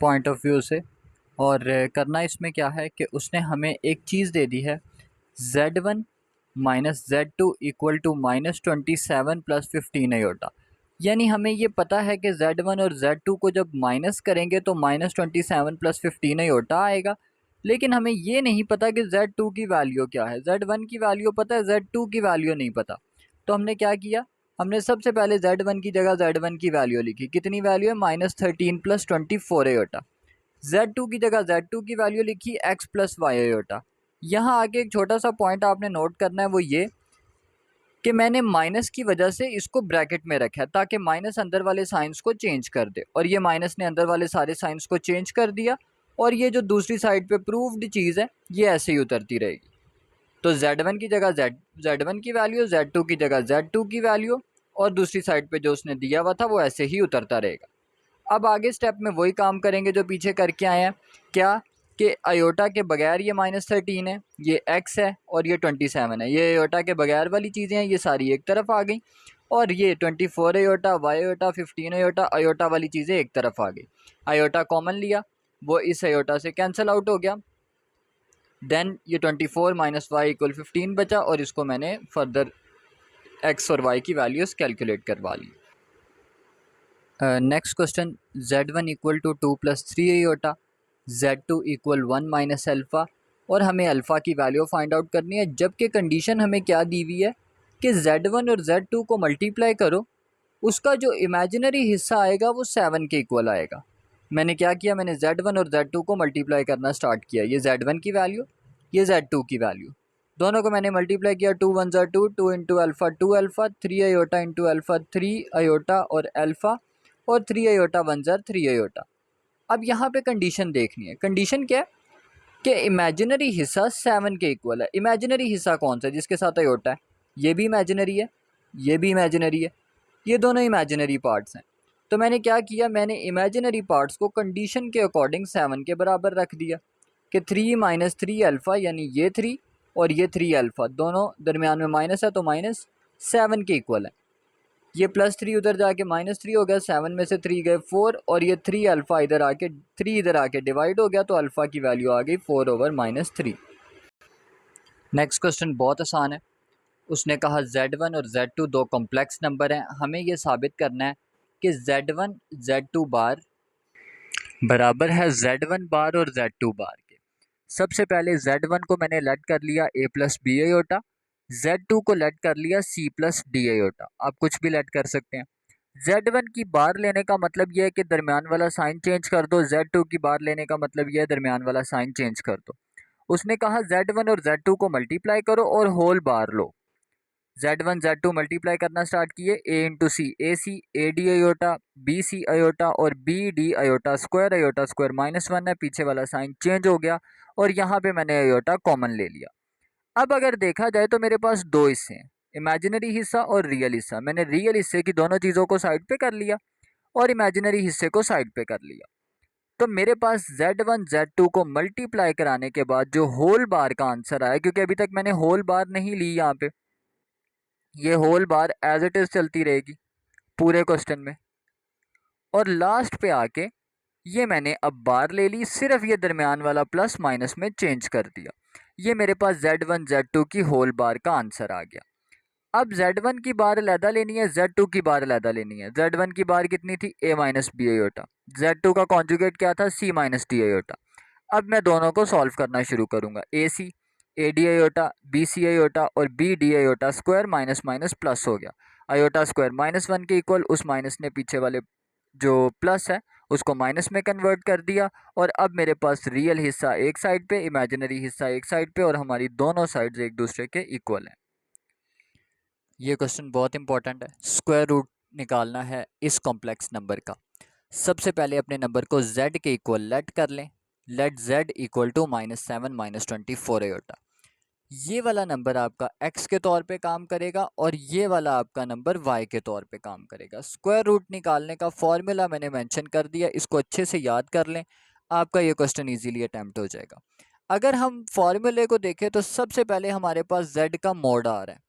Point of view से। और करना इसमें क्या है कि उसने हमें एक चीज़ दे दी है z1 minus z2 equal to -27 plus 15 iota. यानी हमें ये पता है कि z1 और z2 को जब माइनस करेंगे तो -27 प्लस 15 आयोटा आएगा, लेकिन हमें ये नहीं पता कि z2 की वैल्यू क्या है। z1 की वैल्यू पता है, z2 की वैल्यू नहीं पता। तो हमने क्या किया, हमने सबसे पहले z1 की जगह z1 की वैल्यू लिखी। कितनी वैल्यू है? -13 प्लस 24 आयोटा। z2 की जगह z2 की वैल्यू लिखी x प्लस वाई आयोटा। यहाँ आगे एक छोटा सा पॉइंट आपने नोट करना है, वो ये कि मैंने माइनस की वजह से इसको ब्रैकेट में रखा है ताकि माइनस अंदर वाले साइंस को चेंज कर दे, और ये माइनस ने अंदर वाले सारे साइंस को चेंज कर दिया। और ये जो दूसरी साइड पे प्रूव्ड चीज़ है ये ऐसे ही उतरती रहेगी। तो z1 की जगह z1 की वैल्यू, z2 की जगह z2 की वैल्यू, और दूसरी साइड पे जो उसने दिया हुआ था वो ऐसे ही उतरता रहेगा। अब आगे स्टेप में वही काम करेंगे जो पीछे करके आए हैं। क्या कि अयोटा के बगैर ये -13 है, ये x है और ये 27 है। ये अयोटा के बगैर वाली चीज़ें हैं, ये सारी एक तरफ आ गई। और ये 24 iota, y iota, 15 iota, iota वाली चीज़ें एक तरफ आ गई। अयोटा कॉमन लिया, वो इस अयोटा से कैंसिल आउट हो गया। देन ये 24 माइनस वाई इक्वल 15 बचा, और इसको मैंने फर्दर x और y की वैल्यूज़ कैलकुलेट करवा ली। Next question, z1 equal to 2 plus 3 iota, z2 equal 1 minus alpha, और हमें अल्फ़ा की वैल्यू फाइंड आउट करनी है। जबकि कंडीशन हमें क्या दी हुई है कि z1 और z2 को मल्टीप्लाई करो, उसका जो इमेजिनरी हिस्सा आएगा वो 7 के इक्वल आएगा। मैंने क्या किया, मैंने z1 और z2 को मल्टीप्लाई करना स्टार्ट किया। ये z1 की वैल्यू, ये z2 की वैल्यू, दोनों को मैंने मल्टीप्लाई किया। 2 1 ज़ा 2, 2 into alpha 2 alpha, 3 iota into alpha 3 iota और अल्फ़ा, और 3 आयोटा 1 ज़ा 3 आयोटा। अब यहाँ पे कंडीशन देखनी है। कंडीशन क्या है कि इमेजिनरी हिस्सा 7 के इक्वल है। इमेजिनरी हिस्सा कौन सा है? जिसके साथ आयोटा है, ये भी इमेजिनरी है, ये भी इमेजिनरी है, ये दोनों इमेजिनरी पार्ट्स हैं। तो मैंने क्या किया, मैंने इमेजिनरी पार्ट्स को कंडीशन के अकॉर्डिंग 7 के बराबर रख दिया कि 3 माइनस 3 अल्फ़ा, यानी ये 3 और ये 3 अल्फ़ा, दोनों दरमियान में माइनस है तो माइनस 7 के इक्वल है। ये +3 उधर जाके -3 हो गया, 7 में से 3 गए 4, और ये 3 अल्फ़ा इधर आके 3 इधर आके डिवाइड हो गया, तो अल्फ़ा की वैल्यू आ गई 4/-3। नेक्स्ट क्वेश्चन बहुत आसान है। उसने कहा z1 और z2 दो कॉम्प्लेक्स नंबर हैं। हमें ये साबित करना है कि z1 z2 बार बराबर है z1 बार और z2 बार के। सबसे पहले z1 को मैंने लेट कर लिया a plus B iota, z2 को लेट कर लिया c प्लस डी आयोटा। आप कुछ भी लेट कर सकते हैं। z1 की बार लेने का मतलब यह है कि दरमियान वाला साइन चेंज कर दो, z2 की बार लेने का मतलब यह है दरमियान वाला साइन चेंज कर दो। उसने कहा z1 और z2 को मल्टीप्लाई करो और होल बार लो। z1 z2 मल्टीप्लाई करना स्टार्ट किए, a into c a C, A D iota, B C iota और बी डी आयोटा स्क्वायर -1 है, पीछे वाला साइन चेंज हो गया, और यहाँ पे मैंने आयोटा कॉमन ले लिया। अब अगर देखा जाए तो मेरे पास दो हिस्से हैं, इमेजिनरी हिस्सा और रियल हिस्सा। मैंने रियल हिस्से की दोनों चीज़ों को साइड पे कर लिया और इमेजिनरी हिस्से को साइड पे कर लिया। तो मेरे पास z1 z2 को मल्टीप्लाई कराने के बाद जो होल बार का आंसर आया, क्योंकि अभी तक मैंने होल बार नहीं ली यहाँ पे, ये whole bar as it is चलती रहेगी पूरे क्वेश्चन में, और लास्ट पे आके ये मैंने अब बार ले ली, सिर्फ ये दरमियान वाला प्लस माइनस में चेंज कर दिया। ये मेरे पास z1 z2 की होल बार का आंसर आ गया। अब z1 की बार अलहदा लेनी है, z2 की बार अलहदा लेनी है। z1 की बार कितनी थी? a minus B iota. z2 का कॉन्जुगेट क्या था? c minus D iota. अब मैं दोनों को सॉल्व करना शुरू करूंगा। A C, A D iota, B C iota और B D iota square minus minus plus हो गया। आयोटा स्क्वायर -1 के इक्वल, उस माइनस ने पीछे वाले जो प्लस है उसको माइनस में कन्वर्ट कर दिया, और अब मेरे पास रियल हिस्सा एक साइड पे, इमेजिनरी हिस्सा एक साइड पे, और हमारी दोनों साइड्स एक दूसरे के इक्वल हैं। ये क्वेश्चन बहुत इंपॉर्टेंट है। स्क्वायर रूट निकालना है इस कॉम्प्लेक्स नंबर का। सबसे पहले अपने नंबर को z के इक्वल लेट कर लें। Let z equal to -7 -24 iota. ये वाला नंबर आपका x के तौर पे काम करेगा और ये वाला आपका नंबर y के तौर पे काम करेगा। स्क्वायर रूट निकालने का फॉर्मूला मैंने मेंशन कर दिया, इसको अच्छे से याद कर लें, आपका ये क्वेश्चन इजीली अटैम्प्ट हो जाएगा। अगर हम फॉर्मूले को देखें तो सबसे पहले हमारे पास z का मोड आ रहा है,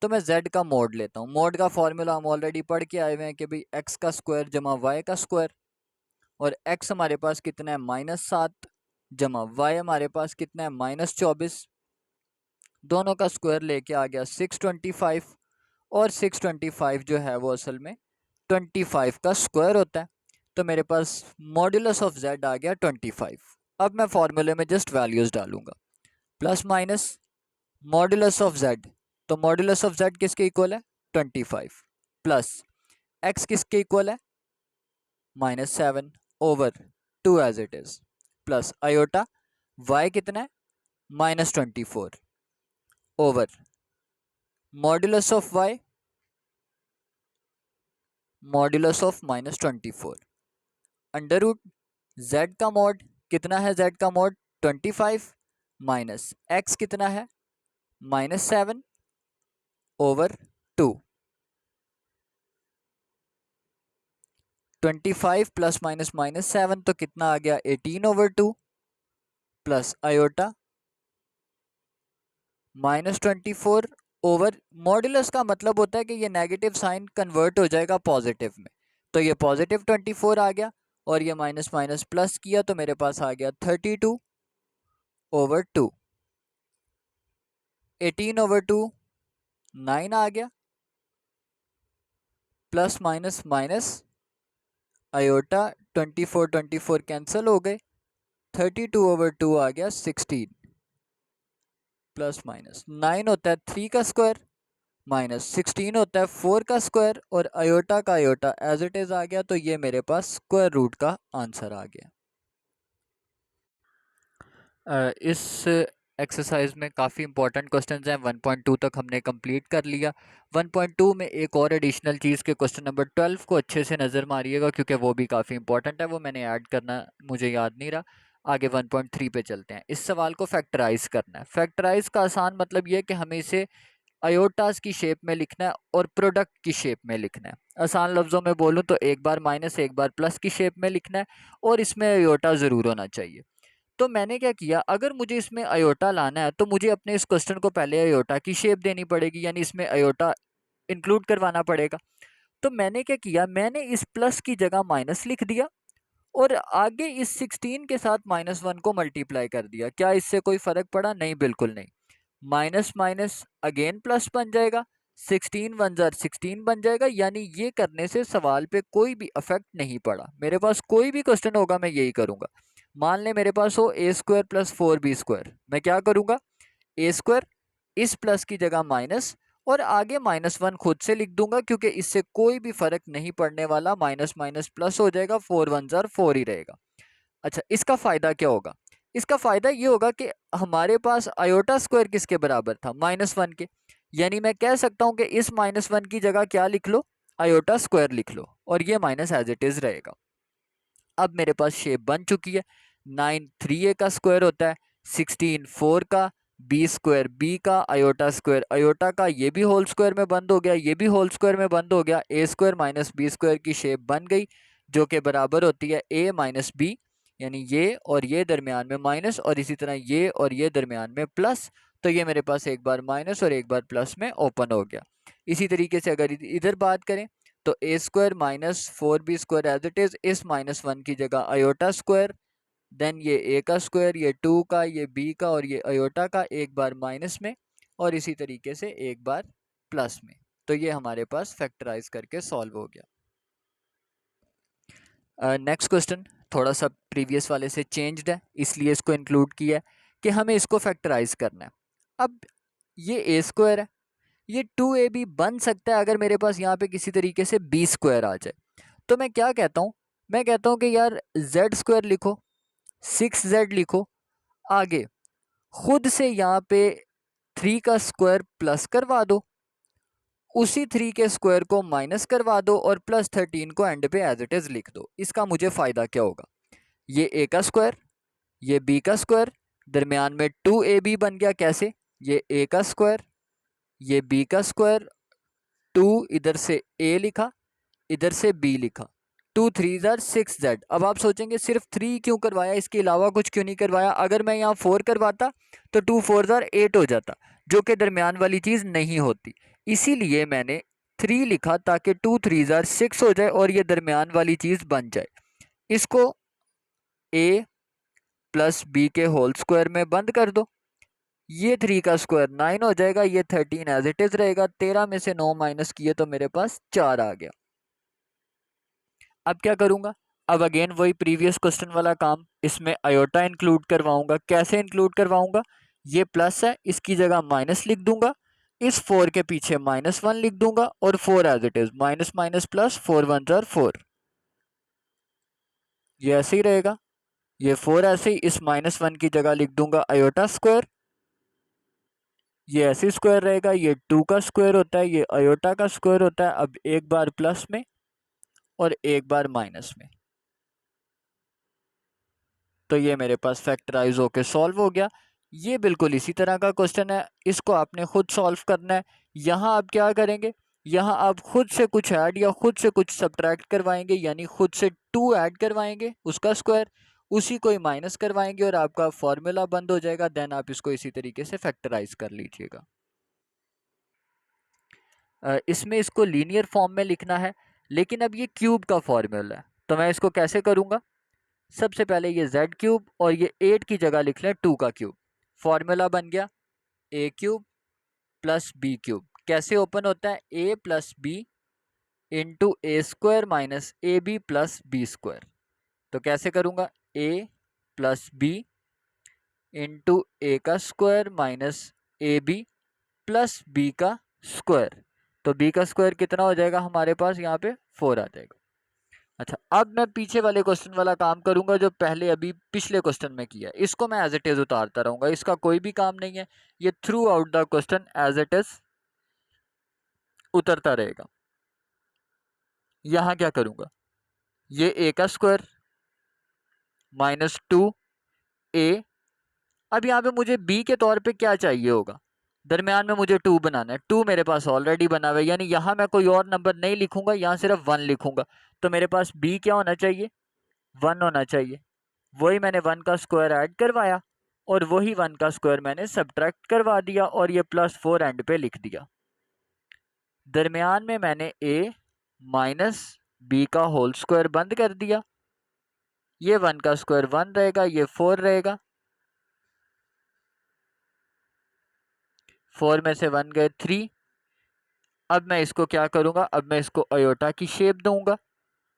तो मैं z का मोड लेता हूँ। मोड का फॉर्मूला हम ऑलरेडी पढ़ के आए हुए हैं कि भाई x का स्क्वायर जमा y का स्क्वायर। और x हमारे पास कितना है -7 जमा y हमारे पास कितना है -24, दोनों का स्क्वायर लेके आ गया 625, और 625 जो है वो असल में 25 का स्क्वायर होता है। तो मेरे पास मॉड्यूलस ऑफ z आ गया 25। अब मैं फॉर्मूले में जस्ट वैल्यूज डालूंगा, plus minus modulus of z, तो मॉड्यूलस ऑफ z किसके इक्वल है 25, प्लस x किसके इक्वल है -7 over 2 as it is, plus iota y कितना है -24 over modulus of y modulus of -24 under root z का मॉड कितना है, z का मॉड 25 माइनस x कितना है -7 ओवर 2, 25 प्लस माइनस -7 तो कितना आ गया 18 over 2, plus iota -24 over modulus का मतलब होता है कि ये नेगेटिव साइन कन्वर्ट हो जाएगा पॉजिटिव में, तो ये पॉजिटिव 24 आ गया, और ये माइनस माइनस प्लस किया तो मेरे पास आ गया 32 ओवर 2, 18 ओवर 2 9 आ गया, plus minus minus iota 24 cancel हो गए, 32 ओवर 2 आ गया 16, प्लस माइनस 9 होता है 3 का स्क्वायर, माइनस 16 होता है 4 का स्क्वायर, और आयोटा का आयोटा एज इट इज आ गया, तो ये मेरे पास स्क्वायर रूट का आंसर आ गया। इस एक्सरसाइज में काफ़ी इंपॉर्टेंट क्वेश्चंस हैं, 1.2 तक हमने कंप्लीट कर लिया। 1.2 में एक और एडिशनल चीज़ के क्वेश्चन नंबर 12 को अच्छे से नज़र मारिएगा, क्योंकि वो भी काफ़ी इंपॉर्टेंट है, वो मैंने ऐड करना मुझे याद नहीं रहा। आगे 1.3 पे चलते हैं। इस सवाल को फैक्टराइज करना है। फैक्टराइज का आसान मतलब ये है कि हमें इसे अयोटास की शेप में लिखना है और प्रोडक्ट की शेप में लिखना है। आसान लफ्ज़ों में बोलूँ तो एक बार माइनस एक बार प्लस की शेप में लिखना है, और इसमें अयोटा ज़रूर होना चाहिए। तो मैंने क्या किया, अगर मुझे इसमें अयोटा लाना है तो मुझे अपने इस क्वेश्चन को पहले अयोटा की शेप देनी पड़ेगी, यानी इसमें अयोटा इंक्लूड करवाना पड़ेगा। तो मैंने क्या किया, मैंने इस प्लस की जगह माइनस लिख दिया, और आगे इस 16 के साथ -1 को मल्टीप्लाई कर दिया। क्या इससे कोई फर्क पड़ा? नहीं, बिल्कुल नहीं। माइनस माइनस अगेन प्लस बन जाएगा, 16 वन जार 16 बन जाएगा, यानी ये करने से सवाल पे कोई भी अफेक्ट नहीं पड़ा। मेरे पास कोई भी क्वेश्चन होगा मैं यही करूंगा। मान ले मेरे पास हो ए स्क्वायर प्लस 4b स्क्वायर, मैं क्या करूंगा, ए स्क्वायर इस प्लस की जगह माइनस, और आगे -1 खुद से लिख दूंगा, क्योंकि इससे कोई भी फर्क नहीं पड़ने वाला। माइनस माइनस प्लस हो जाएगा, 4 वन जार 4 ही रहेगा। अच्छा, इसका फायदा क्या होगा? इसका फायदा ये होगा कि हमारे पास आयोटा स्क्वायर किसके बराबर था, -1 के, यानी मैं कह सकता हूं कि इस -1 की जगह क्या लिख लो, आयोटा स्क्वायर लिख लो, और ये माइनस एज इट इज रहेगा। अब मेरे पास शेप बन चुकी है। 9 3a का स्क्वायर होता है, 16 4 का, बी स्क्वायर बी का, आयोटा स्क्वायर आयोटा का, ये भी होल स्क्वायर में बंद हो गया, ये भी होल स्क्वायर में बंद हो गया। ए स्क्वायर माइनस बी स्क्वायर की शेप बन गई, जो कि बराबर होती है a माइनस बी, यानी ये और ये दरमियान में माइनस, और इसी तरह ये और ये दरमियान में प्लस। तो ये मेरे पास एक बार माइनस और एक बार प्लस में ओपन हो गया। इसी तरीके से अगर इधर बात करें तो A square minus 4b square as it is, इस -1 की जगह आयोटा स्क्वायर, देन ये ए का स्क्वायर, ये 2 का, ये बी का, और ये आयोटा का, एक बार माइनस में और इसी तरीके से एक बार प्लस में। तो ये हमारे पास फैक्टराइज करके सॉल्व हो गया। नेक्स्ट क्वेश्चन थोड़ा सा प्रीवियस वाले से चेंज्ड है, इसलिए इसको इंक्लूड किया है कि हमें इसको फैक्टराइज करना है। अब ये ए स्क्वायर है, ये 2ab बन सकता है अगर मेरे पास यहाँ पे किसी तरीके से बी स्क्वायर आ जाए। तो मैं क्या कहता हूँ, मैं कहता हूँ कि यार जेड स्क्वायर लिखो, 6z लिखो, आगे खुद से यहाँ पे 3 का स्क्वायर प्लस करवा दो, उसी 3 के स्क्वायर को माइनस करवा दो, और प्लस 13 को एंड पे एज इट इज लिख दो। इसका मुझे फायदा क्या होगा, ये ए का स्क्वायर, ये बी का स्क्वायर, दरमियान में 2ab बन गया। कैसे, ये ए का स्क्वायर, ये बी का स्क्वायर, 2 इधर से ए लिखा, इधर से बी लिखा, 2 3 जार 6z। अब आप सोचेंगे सिर्फ 3 क्यों करवाया, इसके अलावा कुछ क्यों नहीं करवाया? अगर मैं यहाँ 4 करवाता तो 2 4 जार 8 हो जाता, जो कि दरमियान वाली चीज़ नहीं होती। इसीलिए मैंने 3 लिखा ताकि 2 3 जार 6 हो जाए और ये दरमियान वाली चीज़ बन जाए। इसको a प्लस बी के होल स्क्वायर में बंद कर दो। ये 3 का स्क्वायर 9 हो जाएगा, ये 13 एज इट इज रहेगा। 13 में से 9 माइनस किए तो मेरे पास 4 आ गया। अब क्या करूंगा, अब अगेन वही प्रीवियस क्वेश्चन वाला काम, इसमें आयोटा इंक्लूड करवाऊंगा। कैसे इंक्लूड करवाऊंगा, ये प्लस है इसकी जगह माइनस लिख दूंगा, इस 4 के पीछे -1 लिख दूंगा और 4 as it is, minus minus plus, 4 1 जार 4, ये ऐसे ही रहेगा। ये 4 ऐसे ही, इस -1 की जगह लिख दूंगा आयोटा स्क्वायर, ये ऐसे स्क्वायर रहेगा। ये 2 का स्क्वायर होता है, ये आयोटा का स्क्वायर होता है। अब एक बार प्लस में और एक बार माइनस में, तो ये मेरे पास फैक्टराइज होके सॉल्व हो गया। ये बिल्कुल इसी तरह का क्वेश्चन है, इसको आपने खुद सॉल्व करना है। यहाँ आप क्या करेंगे, यहाँ आप खुद से कुछ ऐड या खुद से कुछ सब्ट्रैक्ट करवाएंगे, यानी खुद से 2 ऐड करवाएंगे उसका स्क्वायर, उसी को ही माइनस करवाएंगे और आपका फॉर्मूला बंद हो जाएगा। देन आप इसको इसी तरीके से फैक्टराइज कर लीजिएगा। इसमें इसको लीनियर फॉर्म में लिखना है, लेकिन अब ये क्यूब का फॉर्मूला है, तो मैं इसको कैसे करूँगा। सबसे पहले ये z क्यूब और ये 8 की जगह लिख लें 2 का क्यूब। फॉर्मूला बन गया a cube plus b cube. कैसे ओपन होता है, a plus b into a square minus a b plus b square. तो कैसे करूँगा, a plus b into a का square minus a b plus b का स्क्वायर। तो b का स्क्वायर कितना हो जाएगा हमारे पास, यहाँ पे 4 आ जाएगा। अच्छा, अब मैं पीछे वाले क्वेश्चन वाला काम करूंगा जो पहले अभी पिछले क्वेश्चन में किया है। इसको मैं एज इट इज उतारता रहूंगा, इसका कोई भी काम नहीं है, ये throughout the question as it is उतरता रहेगा। यहां क्या करूंगा, ये a का स्क्वायर -2a। अब यहाँ पे मुझे b के तौर पे क्या चाहिए होगा, दरमियान में मुझे 2 बनाना है। 2 मेरे पास ऑलरेडी बना हुआ है, यानी यहाँ मैं कोई और नंबर नहीं लिखूंगा, यहाँ सिर्फ 1 लिखूंगा। तो मेरे पास b क्या होना चाहिए, 1 होना चाहिए। वही मैंने 1 का स्क्वायर ऐड करवाया और वही 1 का स्क्वायर मैंने सब्ट्रैक्ट करवा दिया और ये +4 एंड पे लिख दिया। दरमियान में मैंने a माइनस बी का होल स्क्वायर बंद कर दिया। ये 1 का स्क्वायर 1 रहेगा, ये 4 रहेगा। 4 में से 1 गए 3। अब मैं इसको क्या करूंगा, अब मैं इसको अयोटा की शेप दूंगा।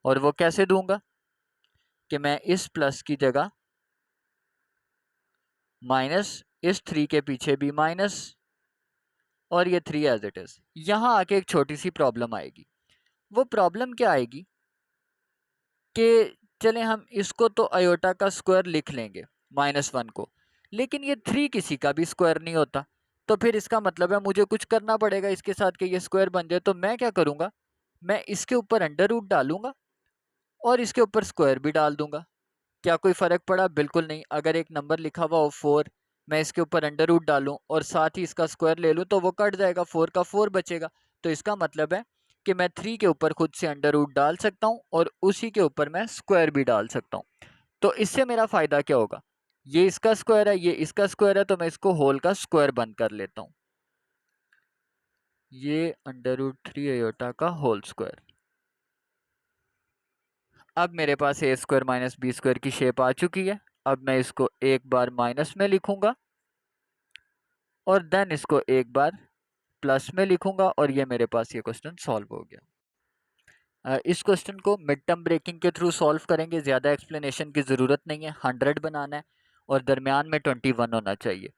और वो कैसे दूंगा कि मैं इस प्लस की जगह माइनस, इस 3 के पीछे भी माइनस और ये 3 एज इट इज। यहां आके एक छोटी सी प्रॉब्लम आएगी। वो प्रॉब्लम क्या आएगी कि चले हम इसको तो अयोटा का स्क्वायर लिख लेंगे -1 को, लेकिन ये 3 किसी का भी स्क्वायर नहीं होता। तो फिर इसका मतलब है मुझे कुछ करना पड़ेगा इसके साथ कि ये स्क्वायर बन जाए। तो मैं क्या करूंगा, मैं इसके ऊपर अंडर रूट डालूंगा और इसके ऊपर स्क्वायर भी डाल दूंगा। क्या कोई फर्क पड़ा, बिल्कुल नहीं। अगर एक नंबर लिखा हुआ हो 4, मैं इसके ऊपर अंडर रूट डालूं और साथ ही इसका स्क्वायर ले लूं तो वो कट जाएगा, 4 का 4 बचेगा। तो इसका मतलब है कि मैं 3 के ऊपर खुद से अंडर रूट डाल सकता हूं और उसी के ऊपर मैं स्क्वायर भी डाल सकता हूं। तो इससे मेरा फायदा क्या होगा, ये इसका स्क्वायर है, ये इसका स्क्वायर है, तो मैं इसको होल का स्क्वायर बंद कर लेता हूं। ये √3 आयोटा का होल स्क्वायर। अब मेरे पास a square minus b square की शेप आ चुकी है। अब मैं इसको एक बार माइनस में लिखूंगा और देन इसको एक बार प्लस में लिखूंगा और ये मेरे पास ये क्वेश्चन सॉल्व हो गया। इस क्वेश्चन को मिड टर्म ब्रेकिंग के थ्रू सॉल्व करेंगे, ज़्यादा एक्सप्लेनेशन की ज़रूरत नहीं है। 100 बनाना है और दरमियान में 21 होना चाहिए।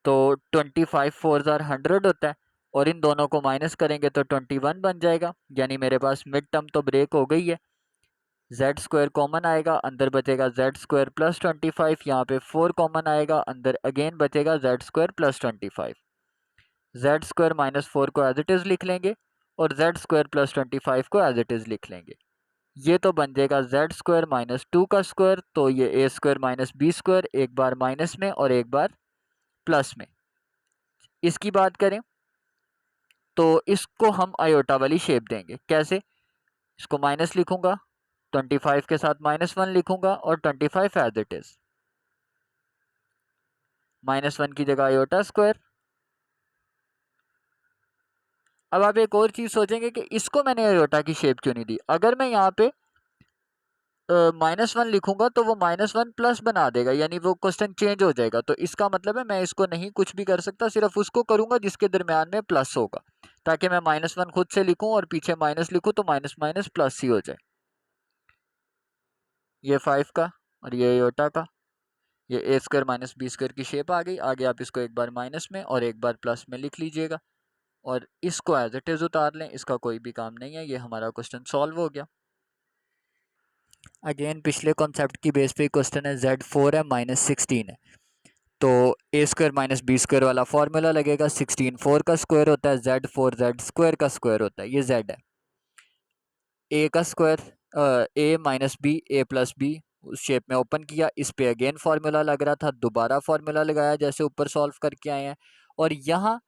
तो 25 4 ज़ार 100 होता है और इन दोनों को माइनस करेंगे तो 21 बन जाएगा। यानी मेरे पास मिड टर्म तो ब्रेक हो गई है। जेड स्क्वायर कॉमन आएगा, अंदर बचेगा जेड स्क्वायर प्लस 25। यहाँ पे 4 कॉमन आएगा, अंदर अगेन बचेगा Z square plus 25। Z square -4 को एज इट इज़ लिख लेंगे और जेड स्क्वायर प्लस 25 को एज इट इज़ लिख लेंगे। ये तो बन जाएगा जेड स्क्वायर -2 का स्क्वायर। तो ये ए स्क्वायर माइनस बी स्क्वायर, एक बार माइनस में और एक बार प्लस में। इसकी बात करें तो इसको हम आयोटा वाली शेप देंगे। कैसे, इसको माइनस लिखूंगा, 25 के साथ -1 लिखूंगा और 25 एज इट इज। -1 की जगह आयोटा स्क्वायर। अब आप एक और चीज सोचेंगे कि इसको मैंने आयोटा की शेप क्यों नहीं दी। अगर मैं यहाँ पे -1 लिखूंगा तो वो -1 प्लस बना देगा, यानी वो क्वेश्चन चेंज हो जाएगा। तो इसका मतलब है मैं इसको नहीं कुछ भी कर सकता, सिर्फ उसको करूंगा जिसके दरमियान में प्लस होगा, ताकि मैं -1 खुद से लिखूं और पीछे माइनस लिखूं तो माइनस माइनस प्लस ही हो जाए। ये 5 का और ये योटा का, ये ए स्क्वायर माइनस बी स्क्वायर की शेप आ गई। आगे आप इसको एक बार माइनस में और एक बार प्लस में लिख लीजिएगा और इसको एज इट इज उतार लें, इसका कोई भी काम नहीं है। ये हमारा क्वेश्चन सॉल्व हो गया। अगेन पिछले कॉन्सेप्ट की बेस पे क्वेश्चन है, Z4 है -16 है, तो A square minus b square वाला फॉर्मूला लगेगा। 16 4 का स्क्वायर होता है, Z4 Z स्क्वायर का स्क्वायर होता है, ये Z है। ए का स्क्वायर ए माइनस बी, ए प्लस बी उस शेप में ओपन किया, इस पे अगेन फार्मूला लग रहा था, दोबारा फार्मूला लगाया जैसे ऊपर सॉल्व करके आए हैं। और यहाँ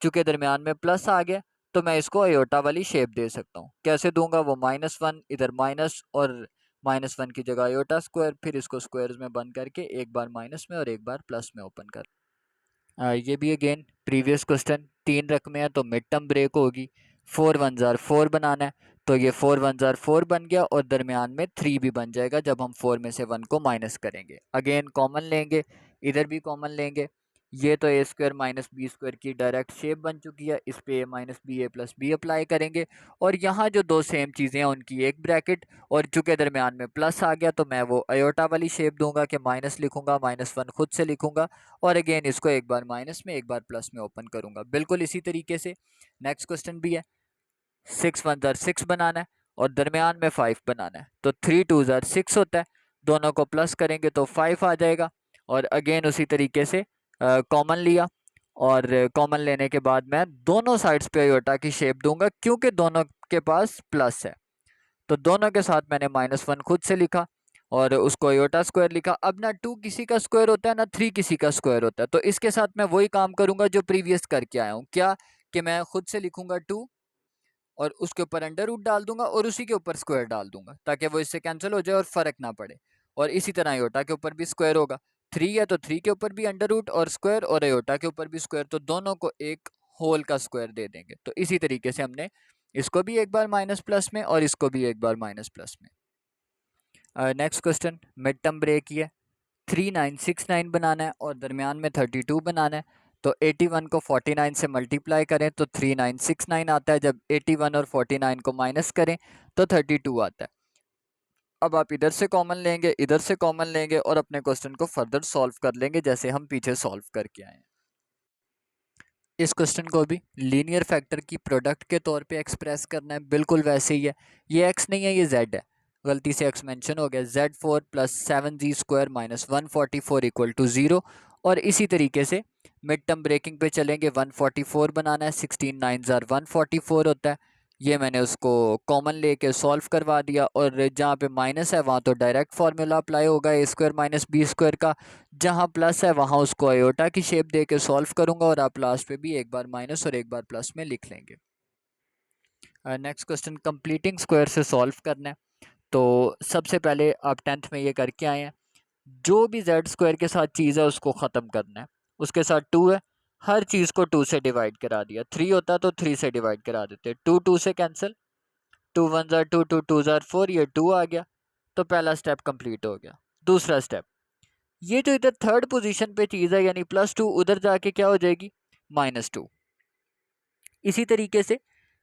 चूंकि दरमियान में प्लस आ गया तो मैं इसको अयोटा वाली शेप दे सकता हूँ। कैसे दूंगा, वो -1 इधर माइनस और -1 की जगह अयोटा स्क्वायर, फिर इसको स्क्वायर्स में बंद करके एक बार माइनस में और एक बार प्लस में ओपन कर। ये भी अगेन प्रीवियस क्वेश्चन, 3 रकमें हैं तो मिड टर्म ब्रेक होगी। 4 1 जार 4 बनाना है, तो ये 4 1 जार 4 बन गया और दरमियान में 3 भी बन जाएगा जब हम 4 में से 1 को माइनस करेंगे। अगेन कॉमन लेंगे, इधर भी कॉमन लेंगे। ये तो A square minus b square की डायरेक्ट शेप बन चुकी है, इस पे ए माइनस बी ए प्लस बी अप्लाई करेंगे और यहाँ जो दो सेम चीज़ें हैं उनकी एक ब्रैकेट, और चूंकि दरमियान में प्लस आ गया तो मैं वो अयोटा वाली शेप दूंगा कि माइनस लिखूंगा, -1 खुद से लिखूंगा और अगेन इसको एक बार माइनस में एक बार प्लस में ओपन करूंगा। बिल्कुल इसी तरीके से नेक्स्ट क्वेश्चन भी है। 6 1 जार 6 बनाना है और दरमियान में 5 बनाना है, तो 3 2 जार 6 होता है, दोनों को प्लस करेंगे तो 5 आ जाएगा। और अगेन उसी तरीके से कॉमन लिया और कॉमन लेने के बाद मैं दोनों साइड्स पे अयोटा की शेप दूंगा क्योंकि दोनों के पास प्लस है, तो दोनों के साथ मैंने -1 खुद से लिखा और उसको अयोटा स्क्वायर लिखा। अब ना 2 किसी का स्क्वायर होता है ना 3 किसी का स्क्वायर होता है, तो इसके साथ मैं वही काम करूंगा जो प्रीवियस करके आया हूँ। क्या कि मैं खुद से लिखूंगा 2 और उसके ऊपर अंडर रूट डाल दूंगा और उसी के ऊपर स्क्वायर डाल दूंगा ताकि वो इससे कैंसिल हो जाए और फर्क ना पड़े। और इसी तरह अयोटा के ऊपर भी स्क्वायर होगा, 3 है तो 3 के ऊपर भी अंडर रूट और स्क्वायर और अयोटा के ऊपर भी स्क्वायर, तो दोनों को एक होल का स्क्वायर दे देंगे। तो इसी तरीके से हमने इसको भी एक बार माइनस प्लस में और इसको भी एक बार माइनस प्लस में। Next question mid term break ही है। 3969 बनाना है और दरमियान में 32 बनाना है, तो 81 को 49 से मल्टीप्लाई करें तो 3969 आता है। जब 81 और 49 को माइनस करें तो 32 आता है। अब आप इधर से कॉमन लेंगे, इधर से कॉमन लेंगे और अपने क्वेश्चन को फर्दर सॉल्व कर लेंगे जैसे हम पीछे सॉल्व करके आए हैं। इस क्वेश्चन को भी लीनियर फैक्टर की प्रोडक्ट के तौर पे एक्सप्रेस करना है, बिल्कुल वैसे ही है। ये x नहीं है, ये z है, गलती से x मेंशन हो गया। Z4 plus 7z square minus 144 equal to 0। और इसी तरीके से मिड टर्म ब्रेकिंग पे चलेंगे, 144 बनाना है, 16 9 जार 144 होता है। ये मैंने उसको कॉमन लेके सॉल्व करवा दिया और जहाँ पे माइनस है वहाँ तो डायरेक्ट फार्मूला अप्लाई होगा ए स्क्वायर माइनस बी स्क्वायर का, जहाँ प्लस है वहाँ उसको अयोटा की शेप दे के सॉल्व करूँगा और आप लास्ट पे भी एक बार माइनस और एक बार प्लस में लिख लेंगे। नेक्स्ट क्वेश्चन कंप्लीटिंग स्क्वायर से सॉल्व करना है, तो सबसे पहले आप 10th में ये करके आए हैं, जो भी जेड स्क्वायर के साथ चीज़ है उसको ख़त्म करना है। उसके साथ 2 है, हर चीज़ को 2 से डिवाइड करा दिया। 3 होता तो 3 से डिवाइड करा देते, 2 2 से कैंसिल, 2 1 जार 2 2 2 जार 4, ये 2 आ गया। तो पहला स्टेप कंप्लीट हो गया। दूसरा स्टेप, ये जो इधर थर्ड पोजीशन पे चीज़ है यानी +2, उधर जाके क्या हो जाएगी -2। इसी तरीके से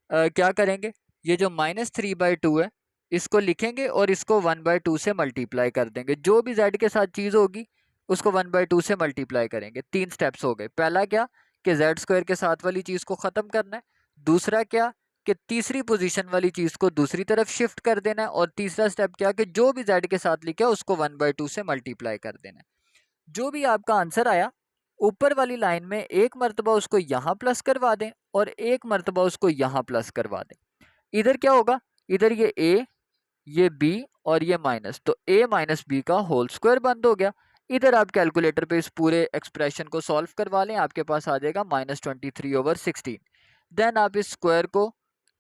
क्या करेंगे, ये जो -3/2 है इसको लिखेंगे और इसको 1/2 से मल्टीप्लाई कर देंगे। जो भी z के साथ चीज़ होगी उसको 1/2 से मल्टीप्लाई करेंगे। 3 स्टेप्स हो गए। पहला क्या कि जेड स्क्वायर के साथ वाली चीज़ को ख़त्म करना है। दूसरा क्या कि तीसरी पोजीशन वाली चीज़ को दूसरी तरफ शिफ्ट कर देना है। और तीसरा स्टेप क्या कि जो भी z के साथ लिखा है उसको 1/2 से मल्टीप्लाई कर देना है। जो भी आपका आंसर आया ऊपर वाली लाइन में एक मरतबा उसको यहाँ प्लस करवा दें और एक मरतबा उसको यहाँ प्लस करवा दें। इधर क्या होगा, इधर ये a, ये b और ये माइनस, तो a माइनस बी का होल स्क्वायर बंद हो गया। इधर आप कैलकुलेटर पे इस पूरे एक्सप्रेशन को सॉल्व करवा लें, आपके पास आ जाएगा -23/16। देन आप इस स्क्वायर को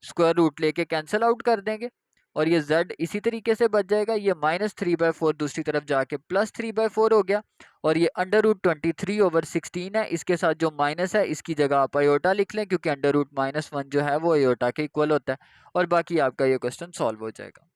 स्क्वायर रूट लेके कैंसिल आउट कर देंगे और ये z इसी तरीके से बच जाएगा। ये -3/4 दूसरी तरफ जाके +3/4 हो गया और ये √23/16 है। इसके साथ जो माइनस है इसकी जगह आप अयोटा लिख लें क्योंकि √-1 जो है वो अयोटा के इक्वल होता है और बाकी आपका ये क्वेश्चन सॉल्व हो जाएगा।